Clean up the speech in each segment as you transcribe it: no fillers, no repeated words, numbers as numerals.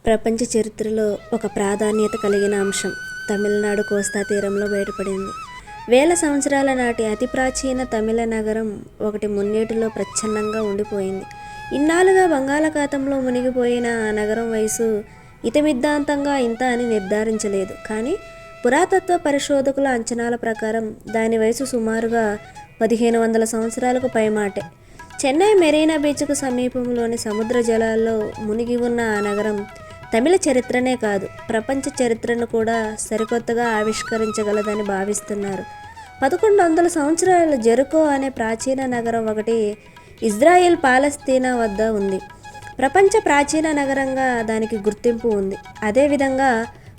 ప్రపంచ చరిత్రలో ఒక ప్రాధాన్యత కలిగిన అంశం తమిళనాడు కోస్తా తీరంలో బయటపడింది. వేల సంవత్సరాల నాటి అతి ప్రాచీన తమిళ నగరం ఒకటి మున్నీటిలో ప్రచ్ఛన్నంగా ఉండిపోయింది. ఇన్నాళ్ళుగా బంగాళాఖాతంలో మునిగిపోయిన ఆ నగరం వయసు ఇతమిద్దాంతంగా ఇంత అని నిర్ధారించలేదు. కానీ పురాతత్వ పరిశోధకుల అంచనాల ప్రకారం దాని వయసు సుమారుగా 1500 సంవత్సరాలకు పైమాటే. చెన్నై మెరీనా బీచ్కు సమీపంలోని సముద్ర జలాల్లో మునిగి ఉన్న ఆ నగరం తమిళ చరిత్రనే కాదు, ప్రపంచ చరిత్రను కూడా సరికొత్తగా ఆవిష్కరించగలదని భావిస్తున్నారు. 1100 సంవత్సరాల జెరికో అనే ప్రాచీన నగరం ఒకటి ఇజ్రాయెల్ పాలస్తీనా వద్ద ఉంది. ప్రపంచ ప్రాచీన నగరంగా దానికి గుర్తింపు ఉంది. అదేవిధంగా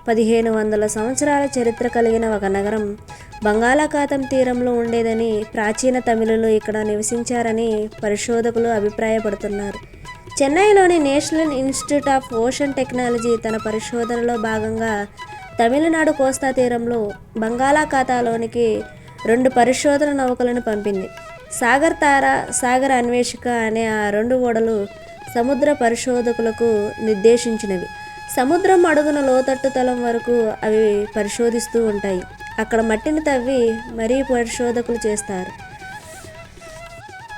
1500 సంవత్సరాల చరిత్ర కలిగిన ఒక నగరం బంగాళాఖాతం తీరంలో ఉండేదని ప్రాచీన తమిళులు ఇక్కడ నివసించారని పరిశోధకులు అభిప్రాయపడుతున్నారు. చెన్నైలోని national institute of ocean technology తన పరిశోధనలో భాగంగా తమిళనాడు కోస్తా తీరంలో బంగాళాఖాతంలోనికి 2 పరిశోధన నౌకలను పంపింది. సాగర్ తార, సాగర్ అన్వేషిక అనే ఆ 2 ఓడలు సముద్ర పరిశోధకులకు నిర్దేశించినవి. సముద్రం అడుగున లోతట్టు తలం వరకు అవి పరిశోధిస్తూ ఉంటాయి. అక్కడ మట్టిని తవ్వి మరీ పరిశోధకులు చేస్తారు.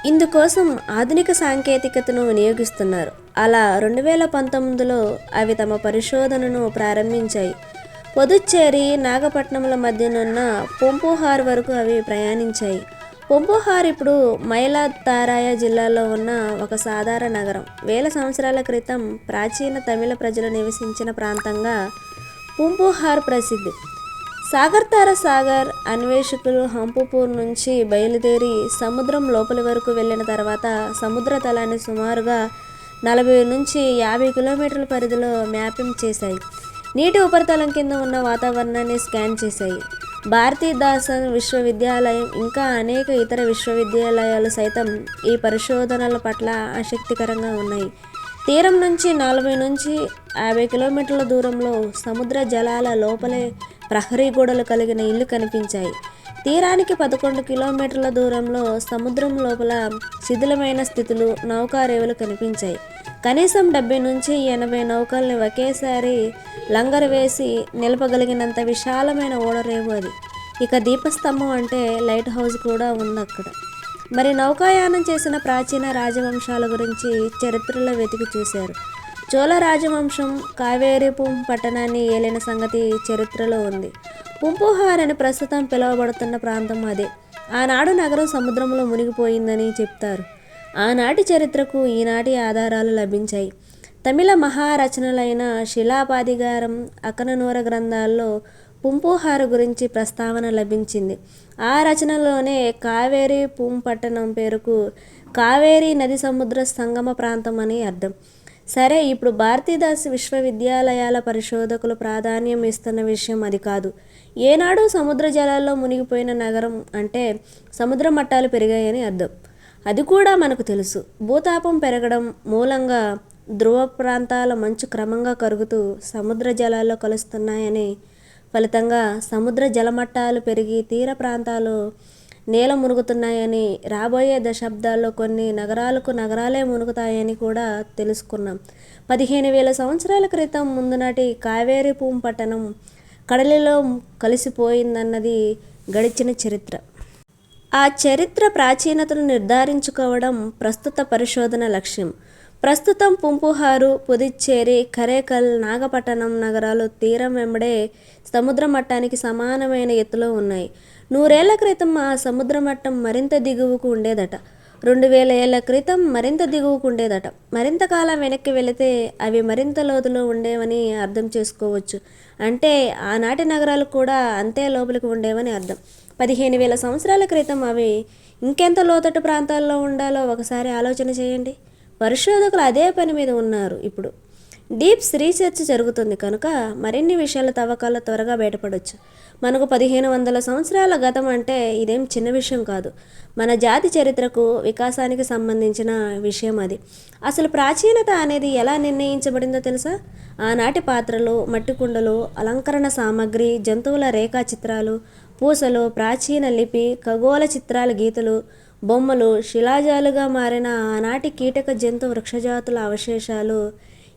ఇందుకోసం ఆధునిక సాంకేతికతను వినియోగిస్తున్నారు. అలా 2019లో అవి తమ పరిశోధనను ప్రారంభించాయి. పుదుచ్చేరి, నాగపట్నంల మధ్యనున్న పూంపుహార్ వరకు అవి ప్రయాణించాయి. పూంపుహార్ ఇప్పుడు మైలాతారాయ జిల్లాలో ఉన్న ఒక సాధారణ నగరం. వేల సంవత్సరాల క్రితం ప్రాచీన తమిళ ప్రజలు నివసించిన ప్రాంతంగా పూంపుహార్ ప్రసిద్ధి. సాగర్ తార, సాగర్ అన్వేషకులు హంపపూర్ నుంచి బయలుదేరి సముద్రం లోపలి వరకు వెళ్ళిన తర్వాత సముద్ర తలాన్ని సుమారుగా 40 నుంచి 50 కిలోమీటర్ల పరిధిలో మ్యాపింగ్ చేశాయి. నీటి ఉపరితలం కింద ఉన్న వాతావరణాన్ని స్కాన్ చేశాయి. భారతీదాసన్ విశ్వవిద్యాలయం ఇంకా అనేక ఇతర విశ్వవిద్యాలయాలు సైతం ఈ పరిశోధనల పట్ల ఆసక్తికరంగా ఉన్నాయి. తీరం నుంచి 40 నుంచి 50 కిలోమీటర్ల దూరంలో సముద్ర జలాల లోపలే ప్రహరీ గోడలు కలిగిన ఇల్లు కనిపించాయి. తీరానికి 11 కిలోమీటర్ల దూరంలో సముద్రం లోపల శిథిలమైన స్థితులు, నౌకారేవులు కనిపించాయి. కనీసం 70 నుంచి 80 నౌకల్ని ఒకేసారి లంగరు వేసి నిలపగలిగినంత విశాలమైన ఓడరేవు అది. ఇక దీపస్తంభం అంటే లైట్ హౌస్ కూడా ఉంది అక్కడ. మరి నౌకాయానం చేసిన ప్రాచీన రాజవంశాల గురించి చరిత్రలో వెతికి చూశారు. చోళ రాజవంశం కావేరీపుం పట్టణాన్ని ఏలిన సంగతి చరిత్రలో ఉంది. పూంపుహార్ అని ప్రస్తుతం పిలువబడుతున్న ప్రాంతం అదే. ఆనాడు నగరం సముద్రంలో మునిగిపోయిందని చెప్తారు. ఆనాటి చరిత్రకు ఈనాటి ఆధారాలు లభించాయి. తమిళ మహారచనలైన శిలాపాదిగారం, అకననూర గ్రంథాల్లో పూంపుహార్ గురించి ప్రస్తావన లభించింది. ఆ రచనలోనే కావేరీ పూంపట్టణం పేరుకు కావేరీ నది సముద్ర సంగమ ప్రాంతం అని అర్థం. సరే, ఇప్పుడు భారతీదాస్ విశ్వవిద్యాలయాల పరిశోధకులు ప్రాధాన్యం ఇస్తున్న విషయం అది కాదు. ఏనాడు సముద్ర జలాల్లో మునిగిపోయిన నగరం అంటే సముద్ర మట్టాలు పెరిగాయని అర్థం. అది కూడా మనకు తెలుసు. భూతాపం పెరగడం మూలంగా ధ్రువ ప్రాంతాల మంచు క్రమంగా కరుగుతూ సముద్ర జలాల్లో కలుస్తున్నాయని, ఫలితంగా సముద్ర జలమట్టాలు పెరిగి తీర ప్రాంతాలు నేల మునుగుతున్నాయని, రాబోయే దశాబ్దాల్లో కొన్ని నగరాలే మునుగుతాయని కూడా తెలుసుకున్నాం. 15,000 సంవత్సరాల క్రితం ముందునాటి కావేరీ పూంపట్టణం కడలిలో కలిసిపోయిందన్నది గడిచిన చరిత్ర. ఆ చరిత్ర ప్రాచీనతను నిర్ధారించుకోవడం ప్రస్తుత పరిశోధన లక్ష్యం. ప్రస్తుతం పూంపుహారు, పుదుచ్చేరి, కరైకల్, నాగపట్టణం నగరాలు తీరం వెంబడే సముద్ర మట్టానికి సమానమైన ఎత్తులో ఉన్నాయి. 100 ఏళ్ల క్రితం ఆ సముద్ర మట్టం మరింత దిగువకు ఉండేదట. 2000 ఏళ్ల క్రితం మరింత దిగువకు ఉండేదట. మరింత కాలం వెనక్కి వెళితే అవి మరింత లోతులో ఉండేవని అర్థం చేసుకోవచ్చు. అంటే ఆనాటి నగరాలు కూడా అంతే లోపలికి ఉండేవని అర్థం. 15,000 సంవత్సరాల క్రితం అవి ఇంకెంత లోతట్టు ప్రాంతాల్లో ఉండాలో ఒకసారి ఆలోచన చేయండి. పరిశోధకులు అదే పని మీద ఉన్నారు. ఇప్పుడు డీప్స్ రీసెర్చ్ జరుగుతుంది కనుక మరిన్ని విషయాల తవ్వకాలు త్వరగా బయటపడవచ్చు. మనకు 1500 సంవత్సరాల గతం అంటే ఇదేం చిన్న విషయం కాదు. మన జాతి చరిత్రకు, వికాసానికి సంబంధించిన విషయం అది. అసలు ప్రాచీనత అనేది ఎలా నిర్ణయించబడిందో తెలుసా? ఆనాటి పాత్రలు, మట్టి కుండలు, అలంకరణ సామాగ్రి, జంతువుల రేఖా చిత్రాలు, పూసలు, ప్రాచీన లిపి, ఖగోళ చిత్రాల గీతలు, బొమ్మలు, శిలాజాలుగా మారిన ఆనాటి కీటక, జంతు, వృక్షజాతుల అవశేషాలు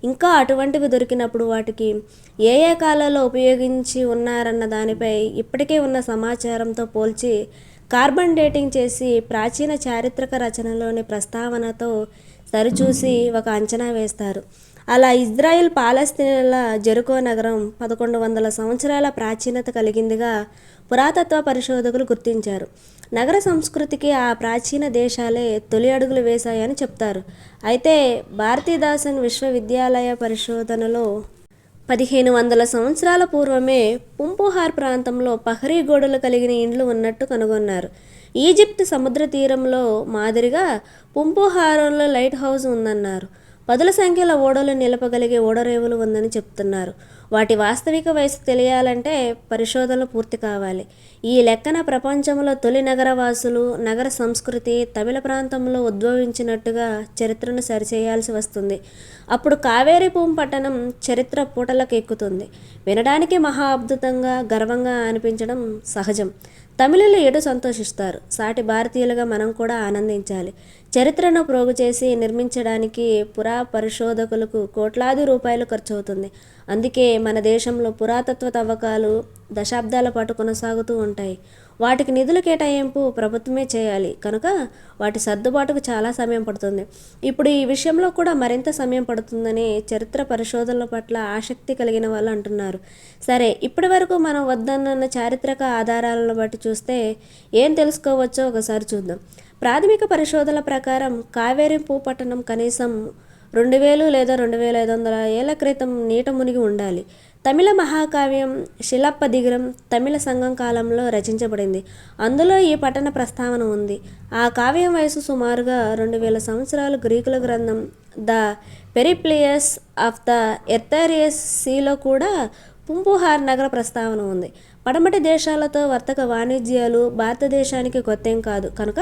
ఇంకా అటువంటివి దొరికినప్పుడు వాటికి ఏ ఏ కాలాల్లో ఉపయోగించి ఉన్నారన్న దానిపై ఇప్పటికే ఉన్న సమాచారంతో పోల్చి కార్బన్ డేటింగ్ చేసి ప్రాచీన చారిత్రక రచనలోని ప్రస్తావనతో సరిచూసి ఒక అంచనా వేస్తారు. అలా ఇజ్రాయిల్ పాలస్తీనాల జెరికో నగరం 1100 సంవత్సరాల ప్రాచీనత కలిగిందిగా పురాతత్వ పరిశోధకులు గుర్తించారు. నగర సంస్కృతికి ఆ ప్రాచీన దేశాలే తొలి అడుగులు వేశాయని చెప్తారు. అయితే భారతీదాసన్ విశ్వవిద్యాలయ పరిశోధనలో 1500 సంవత్సరాల పూర్వమే పుంపుహార్ ప్రాంతంలో పహరీ గోడలు కలిగిన ఇండ్లు ఉన్నట్టు కనుగొన్నారు. ఈజిప్ట్ సముద్ర తీరంలో మాదిరిగా పుంపుహారంలో లైట్ హౌస్ ఉందన్నారు. పదుల సంఖ్యలో ఓడలు నిలపగలిగే ఓడరేవులు ఉందని చెప్తున్నారు. వాటి వాస్తవిక వయసు తెలియాలంటే పరిశోధనలు పూర్తి కావాలి. ఈ లెక్కన ప్రపంచంలో తొలి నగరవాసులు, నగర సంస్కృతి తమిళ ప్రాంతంలో ఉద్భవించినట్టుగా చరిత్రను సరిచేయాల్సి వస్తుంది. అప్పుడు కావేరీపురం పట్టణం చరిత్ర పూటలకు ఎక్కుతుంది. వినడానికి మహా అద్భుతంగా, గర్వంగా అనిపించడం సహజం. తమిళులు ఎటు సంతోషిస్తారు, సాటి భారతీయులుగా మనం కూడా ఆనందించాలి. చరిత్రను ప్రోగు చేసి నిర్మించడానికి పురా పరిశోధకులకు కోట్లాది రూపాయలు ఖర్చవుతుంది. అందుకే మన దేశంలో పురాతత్వ తవ్వకాలు దశాబ్దాల పాటు కొనసాగుతూ ఉంటాయి. వాటికి నిధుల కేటాయింపు ప్రభుత్వమే చేయాలి కనుక వాటి సర్దుబాటుకు చాలా సమయం పడుతుంది. ఇప్పుడు ఈ విషయంలో కూడా మరింత సమయం పడుతుందని చరిత్ర పరిశోధనల పట్ల ఆసక్తి కలిగిన వాళ్ళు అంటున్నారు. సరే, ఇప్పటి వరకు మనం వద్దన్న చారిత్రక ఆధారాలను బట్టి చూస్తే ఏం తెలుసుకోవచ్చో ఒకసారి చూద్దాం. ప్రాథమిక పరిశోధనల ప్రకారం కావేరీపురం పట్టణం కనీసం 2000 లేదా 2500 ఏళ్ల క్రితం నీట మునిగి ఉండాలి. తమిళ మహాకావ్యం శిలప్పదిగరం తమిళ సంఘం కాలంలో రచించబడింది. అందులో ఈ పట్టణ ప్రస్తావన ఉంది. ఆ కావ్యం వయసు సుమారుగా 2000 సంవత్సరాలు. గ్రీకుల గ్రంథం ద పెరిప్లియస్ ఆఫ్ ద ఎర్థరియస్ సీలో కూడా పుంపుహార్ నగర ప్రస్తావన ఉంది. పడమటి దేశాలతో వర్తక వాణిజ్యాలు భారతదేశానికి కొత్తేం కాదు కనుక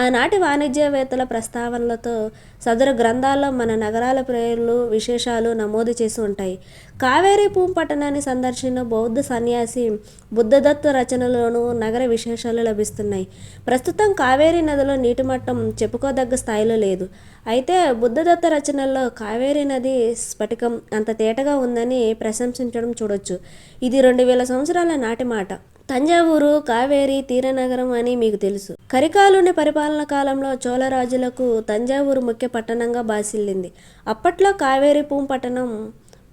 ఆనాటి వాణిజ్యవేత్తల ప్రస్తావనలతో సదరు గ్రంథాల్లో మన నగరాల పేర్లు, విశేషాలు నమోదు చేసి ఉంటాయి. కావేరీపురం పట్టణాన్ని సందర్శించిన బౌద్ధ సన్యాసి బుద్ధదత్త రచనలోనూ నగర విశేషాలు లభిస్తున్నాయి. ప్రస్తుతం కావేరీ నదిలో నీటి మట్టం చెప్పుకోదగ్గ స్థాయిలో లేదు. అయితే బుద్ధదత్త రచనల్లో కావేరీ నది స్ఫటికం అంత తేటగా ఉందని ప్రశంసించడం చూడొచ్చు. ఇది 2000 సంవత్సరాల నాటి మాట. తంజావూరు కావేరీ తీరనగరం అని మీకు తెలుసు. కరికాలుని పరిపాలన కాలంలో చోళరాజులకు తంజావూరు ముఖ్య పట్టణంగా బాసిల్లింది. అప్పట్లో కావేరీపురం పట్టణం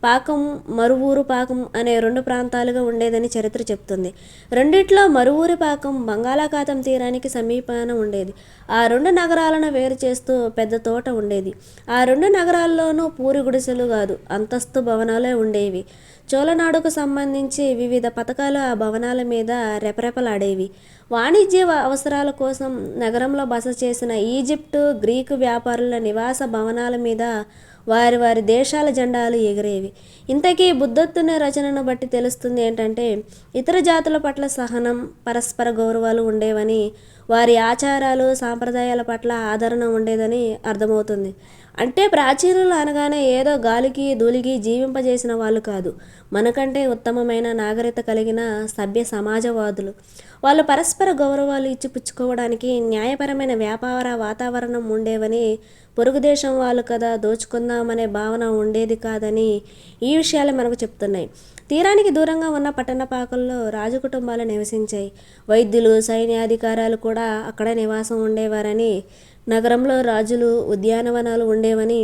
పాకం, మరువూరు పాకం అనే 2 ప్రాంతాలుగా ఉండేదని చరిత్ర చెప్తుంది. రెండిట్లో మరువూరి పాకం బంగాళాఖాతం తీరానికి సమీపాన ఉండేది. ఆ 2 నగరాలను వేరు చేస్తూ పెద్ద తోట ఉండేది. ఆ 2 నగరాల్లోనూ పూరి గుడిసెలు కాదు, అంతస్తు భవనాలే ఉండేవి. చోళనాడుకు సంబంధించి వివిధ పథకాలు ఆ భవనాల మీద రెపరెపలాడేవి. వాణిజ్య అవసరాల కోసం నగరంలో బస చేసిన ఈజిప్టు, గ్రీకు వ్యాపారుల నివాస భవనాల మీద వారి వారి దేశాల జెండాలు ఎగిరేవి. ఇంతకీ బుద్ధత్తుని రచనను బట్టి తెలుస్తుంది ఏంటంటే ఇతర జాతుల పట్ల సహనం, పరస్పర గౌరవాలు ఉండేవని, వారి ఆచారాలు సాంప్రదాయాల పట్ల ఆదరణ ఉండేదని అర్థమవుతుంది. అంటే ప్రాచీనులు అనగానే ఏదో గాలికి ధూళికి జీవింపజేసిన వాళ్ళు కాదు, మనకంటే ఉత్తమమైన నాగరికత కలిగిన సభ్య సమాజవాదులు. వాళ్ళు పరస్పర గౌరవాలు ఇచ్చిపుచ్చుకోవడానికి న్యాయపరమైన వ్యాపార వాతావరణం ఉండేవని, పొరుగు దేశం వాళ్ళు కదా దోచుకుందామనే భావన ఉండేది కాదని ఈ విషయాలు మనకు చెప్తున్నాయి. తీరానికి దూరంగా ఉన్న పట్టణపాకల్లో రాజు కుటుంబాలు నివసించాయి. వైద్యులు, సైన్యాధికారాలు కూడా అక్కడ నివాసం ఉండేవారని, నగరంలో రాజులు, ఉద్యానవనాలు ఉండేవని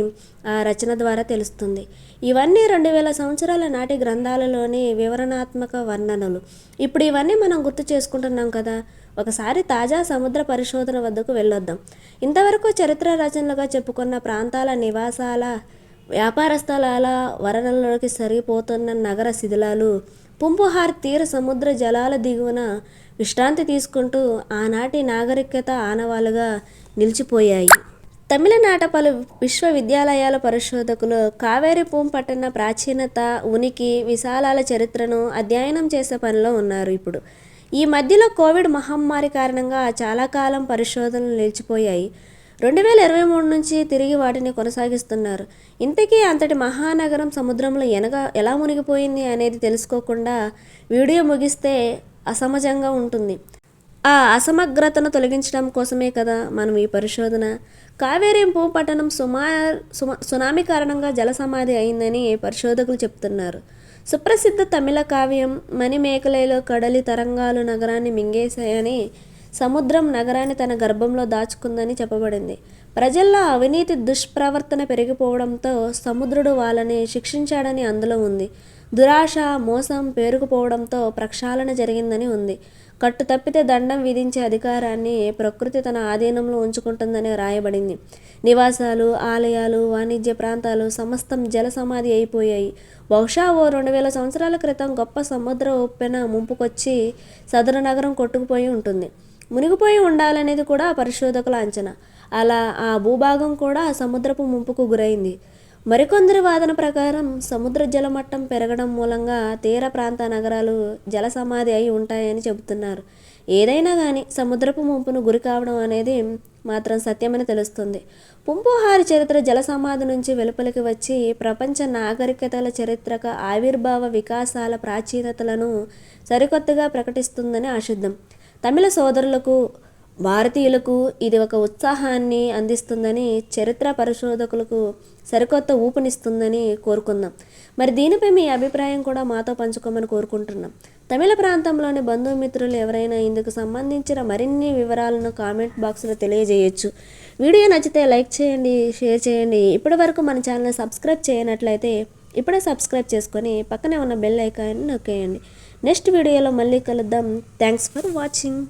ఆ రచన ద్వారా తెలుస్తుంది. ఇవన్నీ 2000 సంవత్సరాల నాటి గ్రంథాలలోని వివరణాత్మక వర్ణనలు. ఇప్పుడు ఇవన్నీ మనం గుర్తు చేసుకుంటున్నాం కదా. ఒకసారి తాజా సముద్ర పరిశోధన వద్దకు వెళ్ళొద్దాం. ఇంతవరకు చరిత్ర రచనలుగా చెప్పుకున్న ప్రాంతాల నివాసాల, వ్యాపార స్థలాల వర్ణనలోకి సరిపోతున్న నగర శిథిలాలు పుంపుహార్ తీర సముద్ర జలాల దిగువన విశ్రాంతి తీసుకుంటూ ఆనాటి నాగరికత ఆనవాలుగా నిలిచిపోయాయి. తమిళనాట పలు విశ్వవిద్యాలయాల పరిశోధకులు కావేరీపురం పట్టణ ప్రాచీనత, ఉనికి, విశాలాల చరిత్రను అధ్యయనం చేసే పనిలో ఉన్నారు. ఇప్పుడు ఈ మధ్యలో కోవిడ్ మహమ్మారి కారణంగా చాలా కాలం పరిశోధనలు నిలిచిపోయాయి. 2023 నుంచి తిరిగి వాటిని కొనసాగిస్తున్నారు. ఇంతకీ అంతటి మహానగరం సముద్రంలో ఎలా మునిగిపోయింది అనేది తెలుసుకోకుండా వీడియో ముగిస్తే అసమజంగా ఉంటుంది. ఆ అసమగ్రతను తొలగించడం కోసమే కదా మనం ఈ పరిశోధన. కావేరింపు పట్టణం సునామీ కారణంగా జలసమాధి అయిందని పరిశోధకులు చెప్తున్నారు. సుప్రసిద్ధ తమిళ కావ్యం మణిమేఖలైలో కడలి తరంగాలు నగరాన్ని మింగేశాయని, సముద్రం నగరాన్ని తన గర్భంలో దాచుకుందని చెప్పబడింది. ప్రజల్లో అవినీతి దుష్ప్రవర్తన పెరిగిపోవడంతో సముద్రుడు వాళ్ళని శిక్షించాడని అందులో ఉంది. దురాశ, మోసం పేరుకుపోవడంతో ప్రక్షాళన జరిగిందని ఉంది. కట్టు తప్పితే దండం విధించే అధికారాన్ని ప్రకృతి తన ఆధీనంలో ఉంచుకుంటుందని రాయబడింది. నివాసాలు, ఆలయాలు, వాణిజ్య ప్రాంతాలు సమస్తం జల సమాధి అయిపోయాయి. బహుశా ఓ 2000 సంవత్సరాల క్రితం గొప్ప సముద్ర ఉప్పెన ముంపుకొచ్చి సదరు నగరం కొట్టుకుపోయి ఉంటుంది. మునిగిపోయి ఉండాలనేది కూడా పరిశోధకుల అంచనా. అలా ఆ భూభాగం కూడా సముద్రపు ముంపుకు గురైంది. మరికొందరి వాదన ప్రకారం సముద్ర జలమట్టం పెరగడం మూలంగా తీర ప్రాంత నగరాలు జల సమాధి అయి ఉంటాయని చెబుతున్నారు. ఏదైనా కానీ సముద్రపు ముంపును గురి కావడం అనేది మాత్రం సత్యమని తెలుస్తుంది. పుంపుహారి చరిత్ర జల సమాధి నుంచి వెలుపలికి వచ్చి ప్రపంచ నాగరికతల చరిత్రక ఆవిర్భావ వికాసాల ప్రాచీనతలను సరికొత్తగా ప్రకటిస్తుందని ఆశిద్దాం. తమిళ సోదరులకు, భారతీయులకు ఇది ఒక ఉత్సాహాన్ని అందిస్తుందని, చరిత్ర పరిశోధకులకు సరికొత్త ఊపునిస్తుందని కోరుకుందాం. మరి దీనిపై మీ అభిప్రాయం కూడా మాతో పంచుకోమని కోరుకుంటున్నాం. తమిళ ప్రాంతంలోని బంధుమిత్రులు ఎవరైనా ఇందుకు సంబంధించిన మరిన్ని వివరాలను కామెంట్ బాక్స్లో తెలియజేయచ్చు. వీడియో నచ్చితే లైక్ చేయండి, షేర్ చేయండి. ఇప్పటి వరకు మన ఛానల్ని సబ్స్క్రైబ్ చేయనట్లయితే ఇప్పుడే సబ్స్క్రైబ్ చేసుకొని పక్కనే ఉన్న బెల్ ఐకాన్ని నొక్కేయండి. నెక్స్ట్ వీడియోలో మళ్ళీ కలుద్దాం. Thanks for watching.